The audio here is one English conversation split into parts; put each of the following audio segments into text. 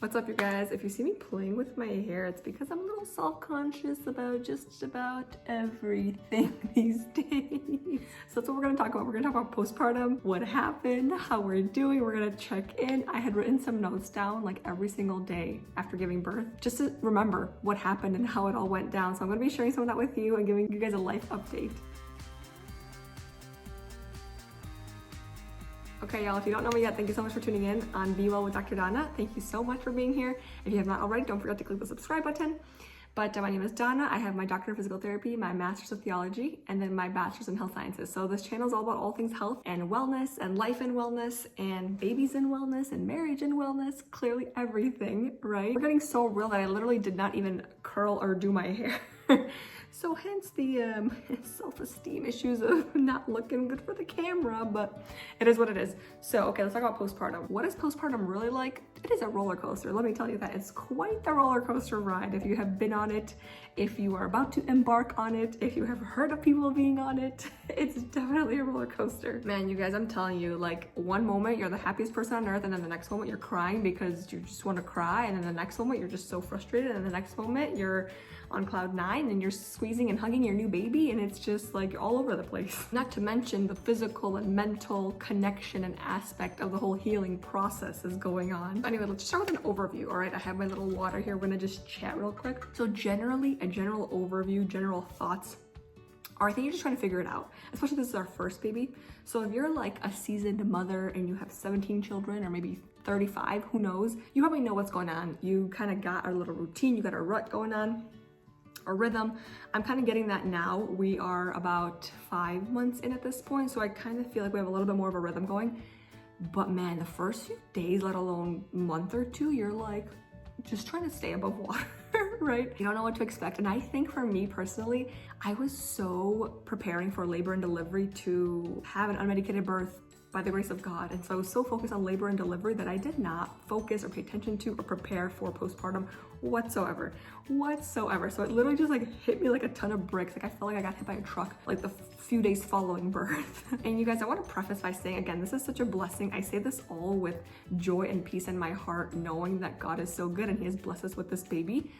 What's up, you guys? If you see me playing with my hair, it's because I'm a little self-conscious about just about everything these days. So that's what we're gonna talk about. We're gonna talk about postpartum, what happened, how we're doing. We're gonna check in. I had written some notes down like every single day after giving birth, just to remember what happened and how it all went down. So I'm gonna be sharing some of that with you and giving you guys a life update. Okay, y'all, if you don't know me yet, thank you so much for tuning in on Be Well with Dr. Donna. Thank you so much for being here. If you have not already, don't forget to click the subscribe button. But my name is Donna. I have my doctorate in physical therapy, my master's of theology, and then my bachelor's in health sciences. So this channel is all about all things health and wellness and life and wellness and babies and wellness and marriage and wellness, clearly everything, right? We're getting so real that I literally did not even curl or do my hair. So hence the self-esteem issues of not looking good for the camera, but it is what it is. So, okay, let's talk about postpartum. What is postpartum really like? It is a roller coaster. Let me tell you that. It's quite the roller coaster ride. If you have been on it, if you are about to embark on it, if you have heard of people being on it, it's definitely a roller coaster. Man, you guys, I'm telling you, like one moment you're the happiest person on earth, and then the next moment you're crying because you just want to cry, and then the next moment you're just so frustrated, and the next moment you're on cloud 9 and you're squeezing and hugging your new baby, and it's just like all over the place. Not to mention the physical and mental connection and aspect of the whole healing process is going on. Anyway, let's start with an overview. All right, I have my little water here. We're gonna just chat real quick. So generally, a general overview, general thoughts are, I think you're just trying to figure it out, especially this is our first baby. So if you're like a seasoned mother and you have 17 children or maybe 35, who knows, you probably know what's going on. You kind of got a little routine, you got a rut going on, a rhythm. I'm kind of getting that now. We are about 5 months in at this point, so I kind of feel like we have a little bit more of a rhythm going. But man, the first few days, let alone month or two, you're like just trying to stay above water, right? You don't know what to expect. And I think for me personally, I was so preparing for labor and delivery to have an unmedicated birth by the grace of God. And so I was so focused on labor and delivery that I did not focus or pay attention to or prepare for postpartum whatsoever. So it literally just like hit me like a ton of bricks. Like I felt like I got hit by a truck like the few days following birth. And you guys, I want to preface by saying, again, this is such a blessing. I say this all with joy and peace in my heart, knowing that God is so good and he has blessed us with this baby.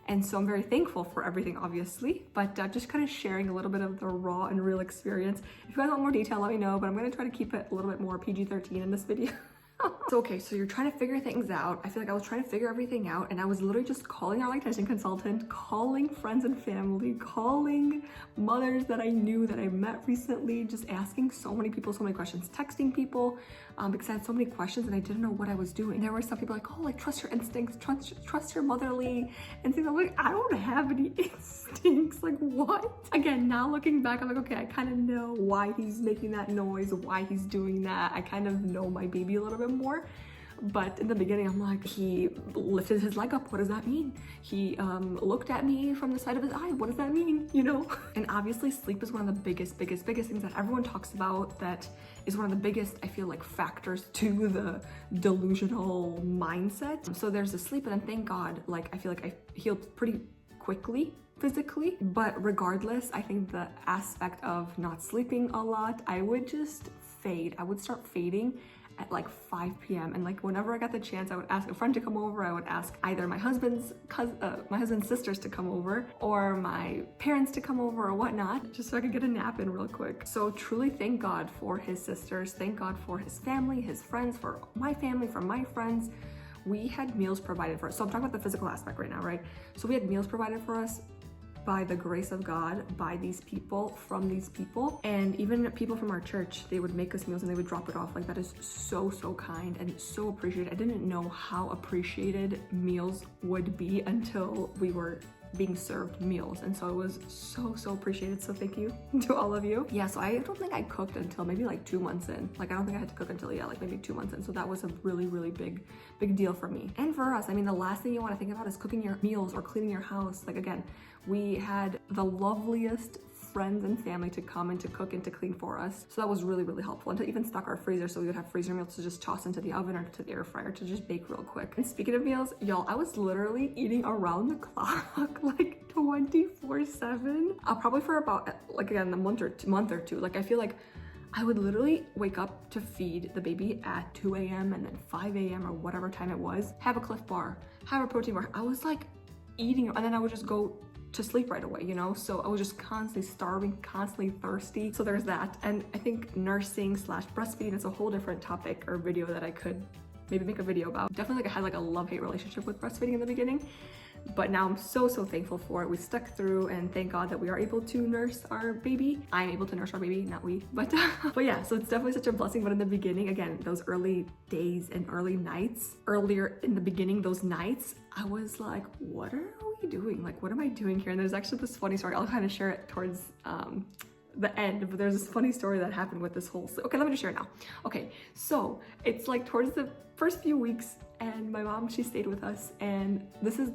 And so I'm very thankful for everything, obviously, but just kind of sharing a little bit of the raw and real experience. If you guys want more detail, let me know, but I'm going to try to keep it a little bit more PG-13 in this video. So, okay, so you're trying to figure things out. I feel like I was trying to figure everything out, and I was literally just calling our lactation consultant, calling friends and family, calling mothers that I knew that I met recently, just asking so many people so many questions, texting people, because I had so many questions and I didn't know what I was doing. There were some people like, oh, like trust your instincts, trust your motherly instincts. I'm like, I don't have any instincts. Like what? Again, now looking back, I'm like, okay, I kind of know why he's making that noise, why he's doing that. I kind of know my baby a little bit more. But in the beginning, I'm like, he lifted his leg up. What does that mean? He looked at me from the side of his eye. What does that mean? You know? And obviously sleep is one of the biggest things that everyone talks about. That is one of the biggest, I feel like, factors to the delusional mindset. So there's the sleep, and then thank God, like, I feel like I healed pretty quickly physically, but regardless, I think the aspect of not sleeping a lot, I would just fade. I would start fading at like 5 p.m. and like whenever I got the chance, I would ask a friend to come over. I would ask either my husband's sisters to come over or my parents to come over or whatnot, just so I could get a nap in real quick. So truly thank God for his sisters, thank God for his family, his friends, for my family, for my friends. We had meals provided for us. So I'm talking about the physical aspect right now, right? So we had meals provided for us by the grace of God, by these people, from these people, and even people from our church. They would make us meals and they would drop it off. Like that is so kind and so appreciated. I didn't know how appreciated meals would be until we were being served meals, and so it was so appreciated. So thank you to all of you. Yeah, so I don't think I cooked until maybe like 2 months in. Like I don't think I had to cook until like maybe 2 months in. So that was a really big deal for me and for us. I mean, the last thing you want to think about is cooking your meals or cleaning your house. Like again, we had the loveliest friends and family to come and to cook and to clean for us. So that was really helpful, and to even stock our freezer so we would have freezer meals to just toss into the oven or to the air fryer to just bake real quick. And speaking of meals, y'all, I was literally eating around the clock, like 24/7. Probably for about, like again, a month or two. Like I feel like I would literally wake up to feed the baby at 2 a.m. and then 5 a.m. or whatever time it was, have a Cliff Bar, have a protein bar. I was like eating, and then I would just go to sleep right away, you know? So I was just constantly starving, constantly thirsty. So there's that. And I think nursing / breastfeeding is a whole different topic or video that I could maybe make a video about. Definitely like I had like a love-hate relationship with breastfeeding in the beginning, but now I'm so thankful for it. We stuck through, and thank God that we are able to nurse our baby. I'm able to nurse our baby, not we, but yeah, so it's definitely such a blessing. But in the beginning, again, those early days and early nights, earlier in the beginning, those nights, I was like, what are we doing? Like, what am I doing here? And there's actually this funny story. I'll kind of share it towards the end, but there's this funny story that happened with this whole, okay, let me just share it now. Okay, so it's like towards the first few weeks, and my mom, she stayed with us, and this is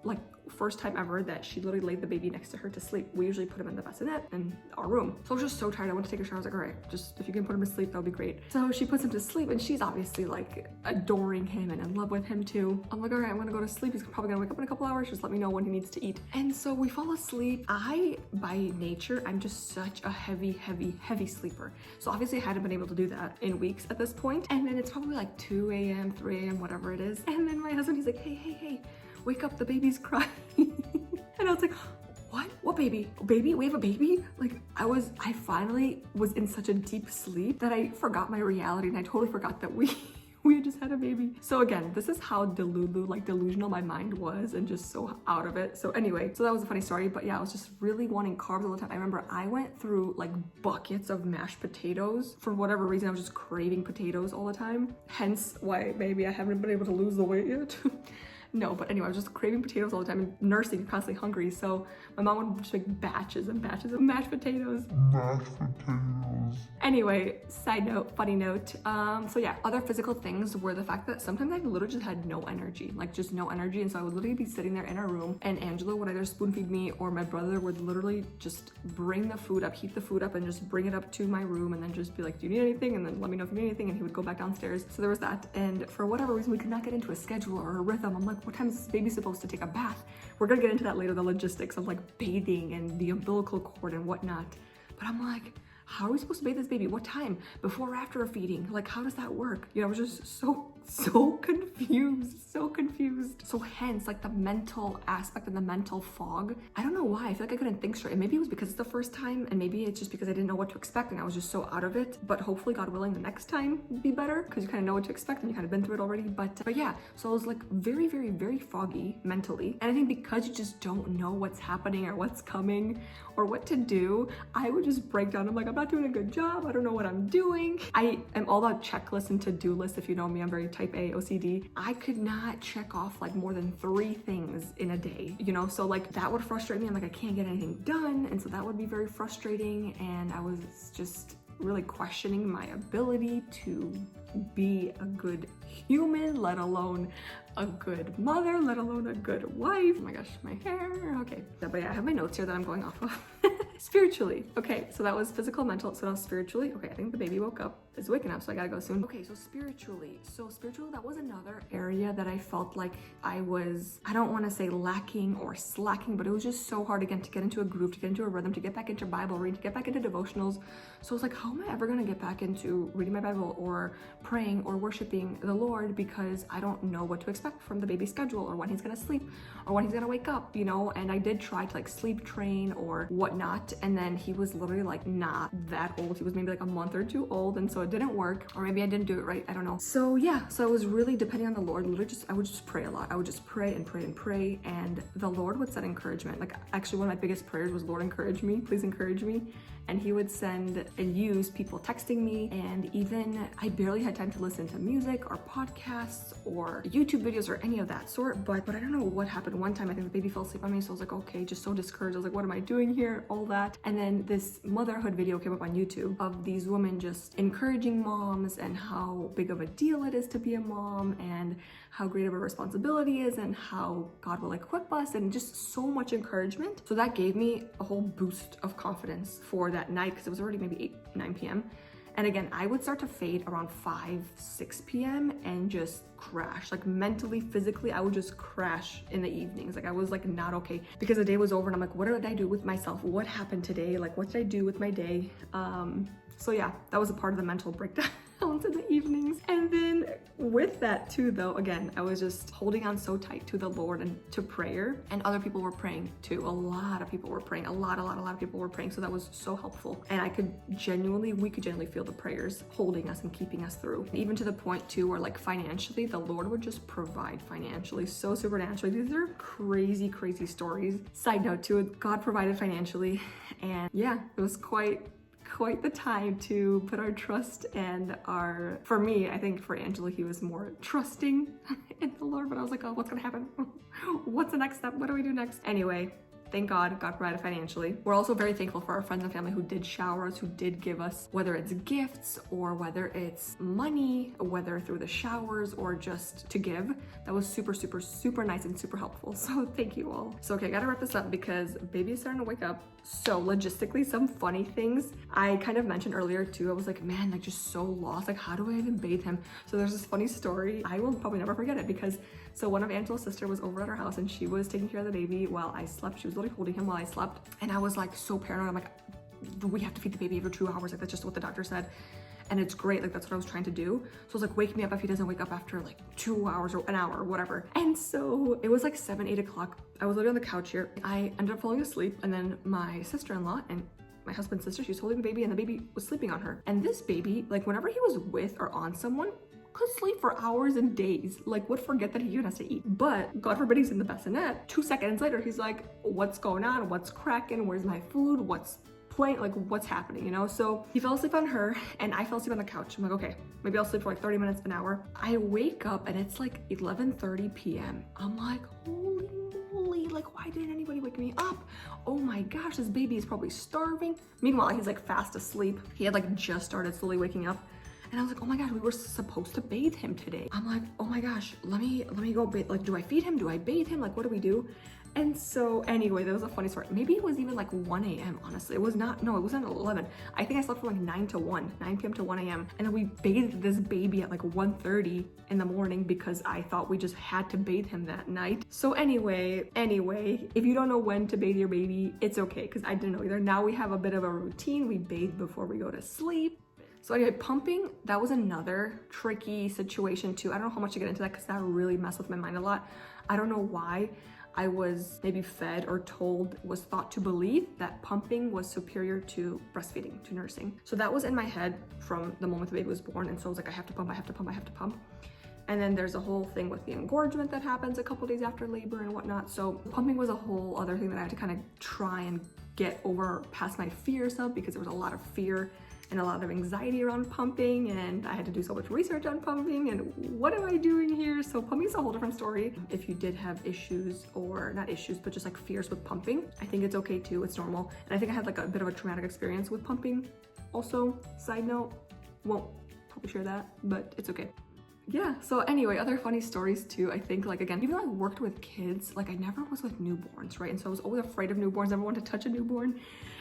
like first time ever that she literally laid the baby next to her to sleep. We usually put him in the bassinet in our room. So I was just so tired. I went to take a shower. I was like, all right, just if you can put him to sleep, that would be great. So she puts him to sleep, and she's obviously like adoring him and in love with him too. I'm like, all right, I'm gonna go to sleep. He's probably gonna wake up in a couple hours. Just let me know when he needs to eat. And so we fall asleep. I, by nature, I'm just such a heavy sleeper. So obviously I hadn't been able to do that in weeks at this point. And then it's probably like 2 a.m., 3 a.m., whatever it is. And then my husband, he's like, hey, wake up, the baby's crying. And I was like, what baby? Baby? We have a baby? Like I finally was in such a deep sleep that I forgot my reality, and I totally forgot that we had just had a baby. So again, this is how delusional my mind was, and just so out of it. So anyway, so that was a funny story, but yeah, I was just really wanting carbs all the time. I remember I went through like buckets of mashed potatoes. For whatever reason, I was just craving potatoes all the time. Hence why maybe I haven't been able to lose the weight yet. No, but anyway, I was just craving potatoes all the time, and nursing, constantly hungry. So my mom would just make batches and batches of mashed potatoes. Anyway, side note, funny note. So yeah, other physical things were the fact that sometimes I literally just had no energy, like just no energy. And so I would literally be sitting there in our room, and Angela would either spoon feed me, or my brother would literally just bring the food up, heat the food up, and just bring it up to my room, and then just be like, do you need anything? And then let me know if you need anything. And he would go back downstairs. So there was that. And for whatever reason, we could not get into a schedule or a rhythm. I'm like, what time is this baby supposed to take a bath? We're gonna get into that later, the logistics of like bathing and the umbilical cord and whatnot. But I'm like, how are we supposed to bathe this baby? What time? Before or after a feeding? Like, how does that work? You know, I was just so confused. So hence, like the mental aspect and the mental fog. I don't know why. I feel like I couldn't think straight. And maybe it was because it's the first time, and maybe it's just because I didn't know what to expect, and I was just so out of it. But hopefully, God willing, the next time will be better, because you kind of know what to expect and you kind of been through it already. But yeah, so I was like very foggy mentally. And I think because you just don't know what's happening or what's coming or what to do, I would just break down. I'm like, I'm not doing a good job. I don't know what I'm doing. I am all about checklists and to-do lists. If you know me, I'm very type A OCD. I could not check off like more than 3 things in a day, you know? So like that would frustrate me. I'm like, I can't get anything done. And so that would be very frustrating. And I was just really questioning my ability to be a good human, let alone a good mother, let alone a good wife. Oh my gosh, my hair. Okay. But yeah, I have my notes here that I'm going off of. Spiritually. Okay, so that was physical, mental. So now spiritually. Okay, I think the baby woke up, is waking up, so I gotta go soon. Okay, so spiritually, that was another area that I felt like I was, I don't want to say lacking or slacking, but it was just so hard again to get into a groove, to get into a rhythm, to get back into Bible reading, to get back into devotionals. So I was like, how am I ever gonna get back into reading my Bible or praying or worshiping the Lord, because I don't know what to expect from the baby's schedule, or when he's gonna sleep, or when he's gonna wake up, you know? And I did try to like sleep train or whatnot, and then he was literally like not that old. He was maybe like a month or 2 old, and so it didn't work, or maybe I didn't do it right, I don't know. So yeah, so I was really depending on the Lord. Literally I would just pray a lot. I would just pray and pray and pray, and the Lord would send encouragement. Like actually one of my biggest prayers was, Lord, encourage me, please encourage me. And he would send and use people texting me, and even I barely had time to listen to music or podcasts or YouTube videos or any of that sort. But I don't know what happened. One time I think the baby fell asleep on me, so I was like, okay, just so discouraged. I was like, what am I doing here? All that. And then this motherhood video came up on YouTube of these women just encouraging moms and how big of a deal it is to be a mom, and how great of a responsibility is, and how God will equip us, and just so much encouragement. So that gave me a whole boost of confidence for that night, because it was already maybe 8, 9 p.m. And again, I would start to fade around 5, 6 p.m. and just crash. Like mentally, physically, I would just crash in the evenings. Like I was like not okay because the day was over and I'm like, what did I do with myself? What happened today? Like what did I do with my day? So yeah, that was a part of the mental breakdown in the evenings. And then with that too, though, again, I was just holding on so tight to the Lord and to prayer, and other people were praying too. A lot of people were praying. A lot of people were praying. So that was so helpful. And we could genuinely feel the prayers holding us and keeping us through. Even to the point too, where like financially, the Lord would just provide financially, so supernaturally. These are crazy, crazy stories. Side note too, God provided financially. And yeah, it was quite the time to put our trust and for me, I think for Angela, he was more trusting in the Lord, but I was like, oh, what's gonna happen? What's the next step? What do we do next? Anyway, thank God provided financially. We're also very thankful for our friends and family who did shower us, who did give us, whether it's gifts or whether it's money, whether through the showers or just to give. That was super, super, super nice and super helpful. So thank you all. So okay, I gotta wrap this up because baby is starting to wake up. So logistically, some funny things. I kind of mentioned earlier too, I was like, man, like just so lost. Like, how do I even bathe him? So there's this funny story. I will probably never forget it because so one of Angela's sister was over at our house and she was taking care of the baby while I slept. She was literally holding him while I slept. And I was like so paranoid. I'm like, we have to feed the baby every 2 hours. Like that's just what the doctor said. And it's great, like that's what I was trying to do. So I was like, wake me up if he doesn't wake up after like 2 hours or an hour or whatever. And so it was like 7, 8 o'clock. I was literally on the couch here. I ended up falling asleep, and then my sister-in-law and my husband's sister, she was holding the baby and the baby was sleeping on her. And this baby, like whenever he was with or on someone, could sleep for hours and days, like would forget that he even has to eat. But God forbid he's in the bassinet. 2 seconds later, he's like, what's going on? What's cracking? Where's my food? What's playing? Like what's happening, you know? So he fell asleep on her and I fell asleep on the couch. I'm like, okay, maybe I'll sleep for like 30 minutes, an hour. I wake up and it's like 11:30 p.m. I'm like, holy moly, like why didn't anybody wake me up? Oh my gosh, this baby is probably starving. Meanwhile, he's like fast asleep. He had like just started slowly waking up. And I was like, oh my gosh, we were supposed to bathe him today. I'm like, oh my gosh, let me go bathe. Like, do I feed him? Do I bathe him? Like, what do we do? And so anyway, that was a funny story. Maybe it was even like 1 a.m. honestly. It was not, no, it wasn't 11. I think I slept from like 9 p.m. to 1 a.m. And then we bathed this baby at like 1:30 in the morning because I thought we just had to bathe him that night. So anyway, if you don't know when to bathe your baby, it's okay, because I didn't know either. Now we have a bit of a routine. We bathe before we go to sleep. So anyway, pumping, that was another tricky situation too. I don't know how much to get into that because that really messed with my mind a lot. I don't know why I was maybe fed or told, was thought to believe that pumping was superior to breastfeeding, to nursing. So that was in my head from the moment the baby was born. And so I was like, I have to pump, I have to pump, I have to pump. And then there's a whole thing with the engorgement that happens a couple days after labor and whatnot. So pumping was a whole other thing that I had to kind of try and get over past my fears of, because there was a lot of fear and a lot of anxiety around pumping, and I had to do so much research on pumping and what am I doing here? So pumping is a whole different story. If you did have issues, or not issues, but just like fears with pumping, I think it's okay too, it's normal. And I think I had like a bit of a traumatic experience with pumping. Also, side note, won't probably share that, but it's okay. Yeah, so anyway, other funny stories too. I think like, again, even though I worked with kids, like I never was with newborns, right? And so I was always afraid of newborns, never wanted to touch a newborn.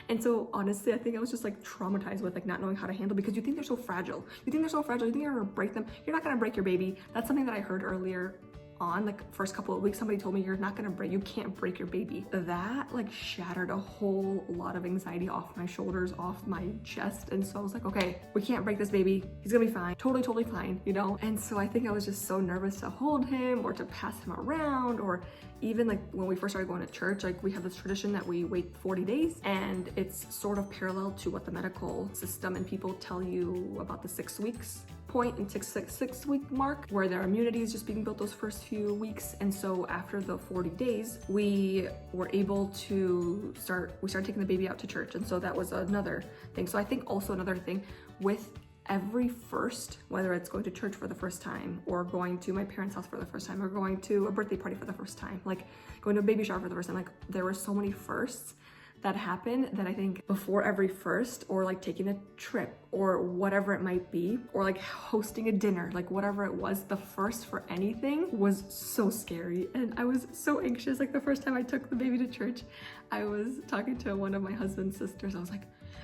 And so honestly, I think I was just like traumatized with like not knowing how to handle, because you think they're so fragile. You think you're gonna break them. You're not gonna break your baby. That's something that I heard earlier on, like first couple of weeks, somebody told me you can't break your baby. That like shattered a whole lot of anxiety off my shoulders, off my chest. And so I was like, okay, we can't break this baby. He's gonna be fine. Totally fine, you know? And so I think I was just so nervous to hold him or to pass him around, or even like when we first started going to church, like we have this tradition that we wait 40 days, and it's sort of parallel to what the medical system and people tell you about the 6 weeks point and six week mark, where their immunity is just being built those first few weeks. And so after the 40 days, we were able to we started taking the baby out to church. And so that was another thing. So I think also another thing with every first, whether it's going to church for the first time, or going to my parents' house for the first time, or going to a birthday party for the first time, like going to a baby shower for the first time, like there were so many firsts that happened that I think before every first, or like taking a trip or whatever it might be, or like hosting a dinner, like whatever it was, the first for anything was so scary. And I was so anxious. Like the first time I took the baby to church, I was talking to one of my husband's sisters. I was like,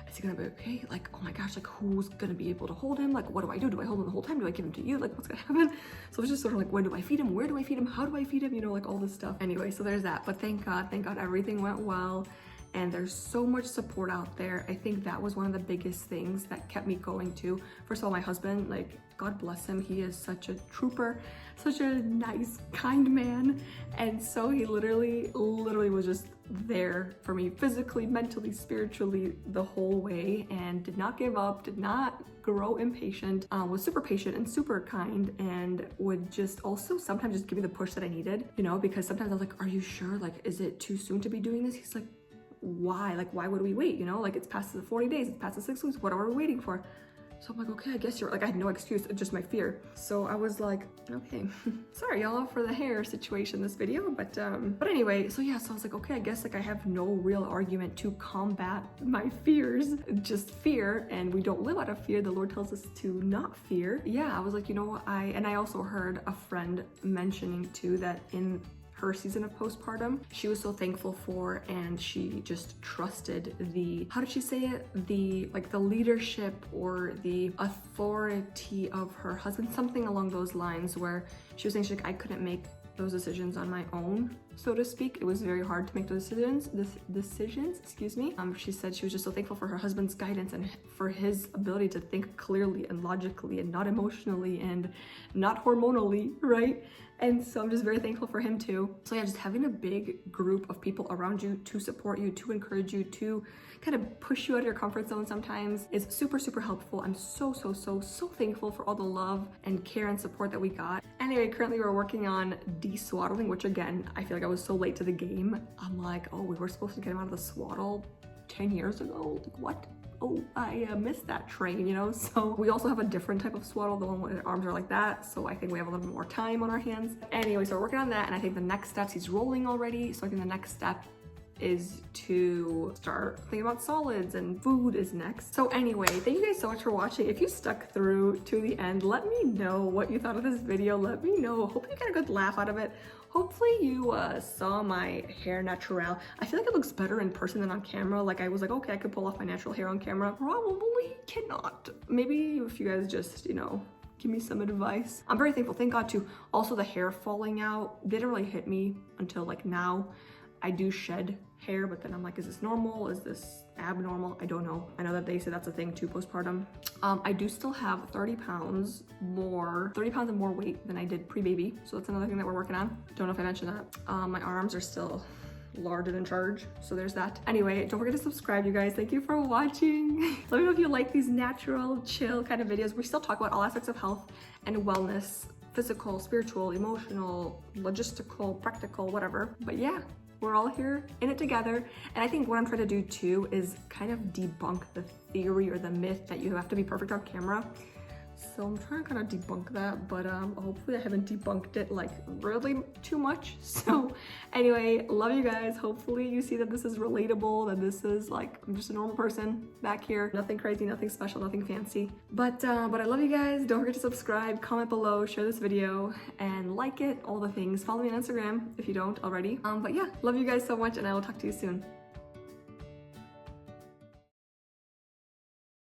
Is he gonna be okay? Like, oh my gosh, like who's gonna be able to hold him? Like, what do I do? Do I hold him the whole time? Do I give him to you? Like, what's gonna happen? So it's just sort of like, when do I feed him? Where do I feed him? How do I feed him? You know, like all this stuff. Anyway, so there's that. But thank God everything went well. And there's so much support out there. I think that was one of the biggest things that kept me going too. First of all, my husband, like, God bless him. He is such a trooper, such a nice, kind man. And so he literally was just there for me physically, mentally, spiritually, the whole way, and did not give up, did not grow impatient, was super patient and super kind, and would just also sometimes just give me the push that I needed, you know, because sometimes I was like, are you sure? Like, is it too soon to be doing this? He's like, why? Like, why would we wait? You know, like it's past the 40 days, it's past the 6 weeks, what are we waiting for? So I'm like, okay, I guess you're like, I had no excuse, just my fear. So I was like, okay, sorry y'all for the hair situation this video, but anyway, so yeah, so I was like, okay, I guess like I have no real argument to combat my fears, just fear, and we don't live out of fear. The Lord tells us to not fear. Yeah, I was like, you know, I also heard a friend mentioning too that in her season of postpartum, she was so thankful for, and she just trusted the, how did she say it? The, like the leadership or the authority of her husband, something along those lines, where she was saying, she's like, I couldn't make those decisions on my own, so to speak. It was very hard to make those decisions, excuse me. She said she was just so thankful for her husband's guidance and for his ability to think clearly and logically and not emotionally and not hormonally, right? And so I'm just very thankful for him too. So yeah, just having a big group of people around you to support you, to encourage you, to kind of push you out of your comfort zone sometimes is super, super helpful. I'm so thankful for all the love and care and support that we got. Anyway, currently we're working on de-swaddling, which again, I feel like I was so late to the game. I'm like, oh, we were supposed to get him out of the swaddle 10 years ago. Like, what? Oh, I missed that train, you know? So we also have a different type of swaddle, the one where the arms are like that. So I think we have a little bit more time on our hands. Anyway, so we're working on that. And I think the next steps, he's rolling already. So I think the next step is to start thinking about solids, and food is next. So anyway, thank you guys so much for watching. If you stuck through to the end, let me know what you thought of this video. Let me know. Hope you got a good laugh out of it. Hopefully you saw my hair natural. I feel like it looks better in person than on camera. Like I was like, okay, I could pull off my natural hair on camera. Probably cannot. Maybe if you guys just, you know, give me some advice. I'm very thankful, thank God too. Also the hair falling out didn't really hit me until like now. I do shed hair, but then I'm like, is this normal? Is this abnormal? I don't know. I know that they say that's a thing too postpartum. I do still have 30 pounds and more weight than I did pre-baby. So that's another thing that we're working on. Don't know if I mentioned that. My arms are still large and in charge, so there's that. Anyway, don't forget to subscribe, you guys. Thank you for watching. Let me know if you like these natural, chill kind of videos. We still talk about all aspects of health and wellness, physical, spiritual, emotional, logistical, practical, whatever. But yeah, we're all here in it together. And I think what I'm trying to do too is kind of debunk the theory or the myth that you have to be perfect on camera. So I'm trying to kind of debunk that, but hopefully I haven't debunked it like really too much. So anyway, love you guys. Hopefully you see that this is relatable, that this is like, I'm just a normal person back here. Nothing crazy, nothing special, nothing fancy. But I love you guys. Don't forget to subscribe, comment below, share this video, and like it, all the things. Follow me on Instagram if you don't already. But yeah, love you guys so much, and I will talk to you soon.